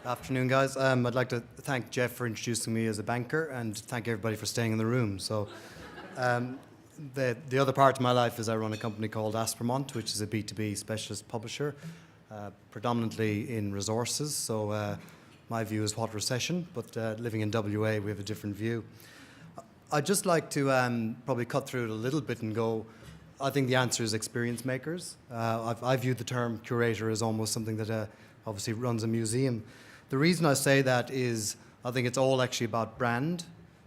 Afternoon, guys. I'd like to thank Jeff for introducing me as a banker and thank everybody for staying in the room. So, the other part of my life is I run a company called Aspermont, which is a B2B specialist publisher, predominantly in resources. So, my view is what recession, but living in WA, we have a different view. I'd just like to probably cut through it a little bit and go, I think the answer is experience makers. I view the term curator as almost something that obviously runs a museum. The reason I say that is I think it's all actually about brand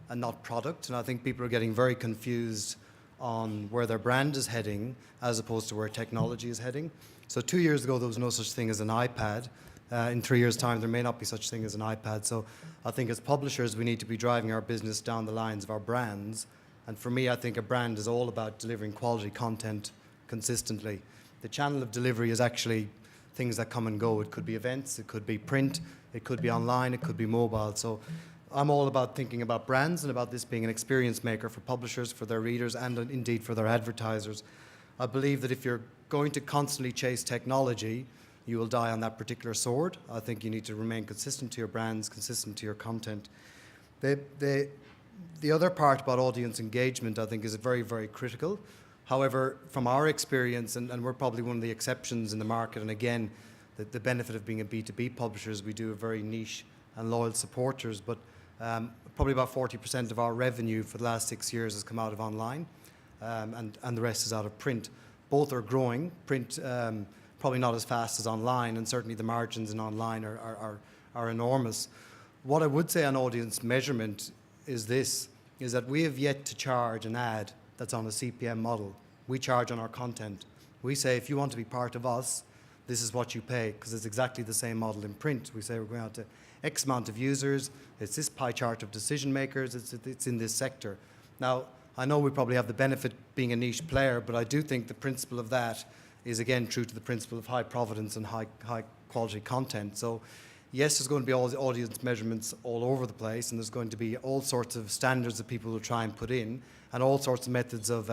and not product, and I think people are getting very confused on where their brand is heading as opposed to where technology is heading. So 2 years ago there was no such thing as an iPad. In 3 years' time there may not be such thing as an iPad. So I think as publishers we need to be driving our business down the lines of our brands, and for me I think a brand is all about delivering quality content consistently. The channel of delivery is actually things that come and go. It could be events, it could be print, it could be online, it could be mobile. So I'm all about thinking about brands and about this being an experience maker for publishers, for their readers, and indeed for their advertisers. I believe that if you're going to constantly chase technology, you will die on that particular sword. I think you need to remain consistent to your brands, consistent to your content. The other part about audience engagement, I think, is very, very critical. However, from our experience, and we're probably one of the exceptions in the market, and again, the benefit of being a B2B publisher is we do have very niche and loyal supporters, but probably about 40% of our revenue for the last 6 years has come out of online, and the rest is out of print. Both are growing. Print probably not as fast as online, and certainly the margins in online are enormous. What I would say on audience measurement is this, is that we have yet to charge an ad that's on a CPM model. We charge on our content. We say, if you want to be part of us, this is what you pay, because it's exactly the same model in print. We say we're going out to X amount of users, it's this pie chart of decision makers, it's in this sector. Now, I know we probably have the benefit being a niche player, but I do think the principle of that is again true to the principle of high provenance and high quality content. So yes, there's going to be all the audience measurements all over the place, and there's going to be all sorts of standards that people will try and put in, and all sorts of methods of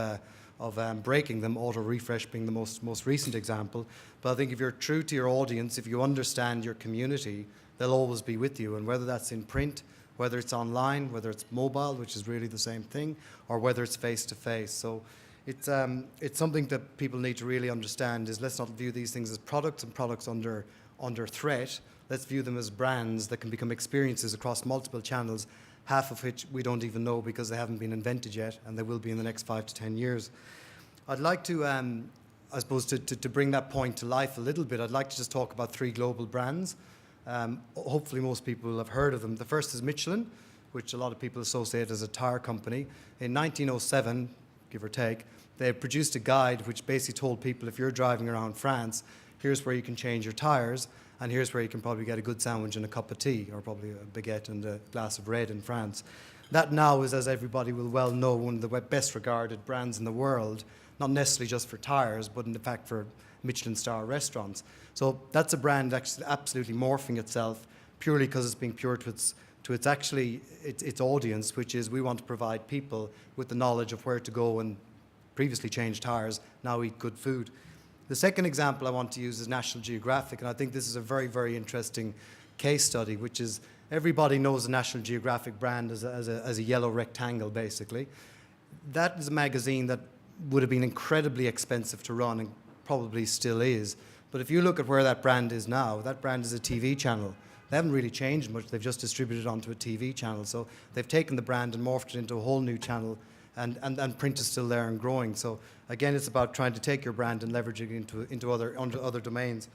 breaking them, auto-refresh being the most recent example. But I think if you're true to your audience, if you understand your community, they'll always be with you. And whether that's in print, whether it's online, whether it's mobile, which is really the same thing, or whether it's face-to-face. So it's something that people need to really understand is let's not view these things as products and products under threat. Let's view them as brands that can become experiences across multiple channels, half of which we don't even know because they haven't been invented yet, and they will be in the next 5 to 10 years. I'd like to, I suppose, to bring that point to life a little bit, I'd like to just talk about 3 global brands. Hopefully most people will have heard of them. The first is Michelin, which a lot of people associate as a tire company. In 1907, give or take, they produced a guide which basically told people if you're driving around France, here's where you can change your tires, and here's where you can probably get a good sandwich and a cup of tea, or probably a baguette and a glass of red in France. That now is, as everybody will well know, one of the best regarded brands in the world, not necessarily just for tires, but in fact for Michelin star restaurants. So that's a brand actually absolutely morphing itself purely because it's being pure to its audience, which is we want to provide people with the knowledge of where to go and previously change tires, now eat good food. The second example I want to use is National Geographic, and I think this is a very, very interesting case study, which is everybody knows the National Geographic brand as a yellow rectangle, basically. That is a magazine that would have been incredibly expensive to run and probably still is. But if you look at where that brand is now, that brand is a TV channel. They haven't really changed much. They've just distributed onto a TV channel. So they've taken the brand and morphed it into a whole new channel, and print is still there and growing. So again, it's about trying to take your brand and leverage it into other domains.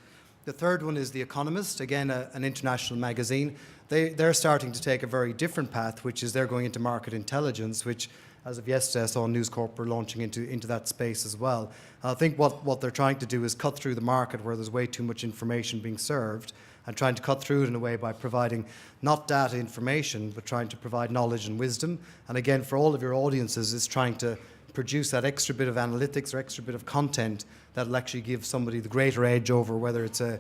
The third one is The Economist, again, an international magazine. They're starting to take a very different path, which is they're going into market intelligence, which as of yesterday I saw News Corp were launching into that space as well. And I think what they're trying to do is cut through the market where there's way too much information being served, and trying to cut through it in a way by providing not data information, but trying to provide knowledge and wisdom. And again, for all of your audiences, it's trying to produce that extra bit of analytics or extra bit of content that'll actually give somebody the greater edge over whether it's a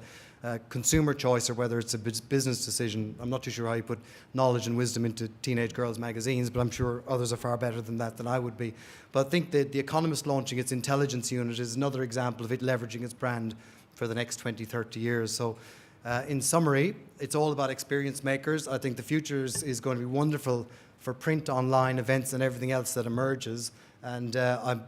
consumer choice or whether it's a business decision. I'm not too sure how you put knowledge and wisdom into teenage girls' magazines, but I'm sure others are far better than that than I would be. But I think that The Economist launching its intelligence unit is another example of it leveraging its brand for the next 20, 30 years. So In summary, it's all about experience makers. I think the future is going to be wonderful for print, online events and everything else that emerges. And I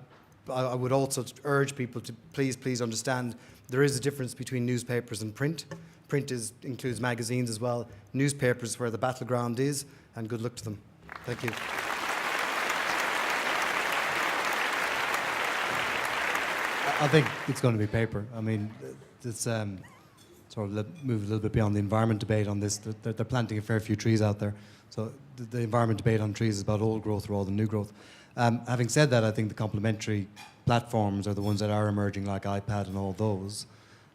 would also urge people to please understand there is a difference between newspapers and print. Print includes magazines as well. Newspapers where the battleground is, and good luck to them. Thank you. I think it's going to be paper. I mean, it's sort of move a little bit beyond the environment debate on this. They're planting a fair few trees out there. So the environment debate on trees is about old growth rather than new growth. Having said that, I think the complementary platforms are the ones that are emerging, like iPad and all those.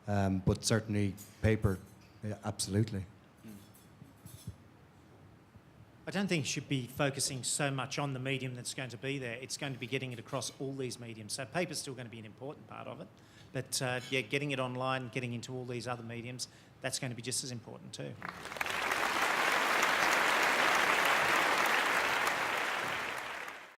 But certainly paper, yeah, absolutely. I don't think you should be focusing so much on the medium that's going to be there. It's going to be getting it across all these mediums. So paper's still going to be an important part of it. But yeah, getting it online, getting into all these other mediums, that's going to be just as important too.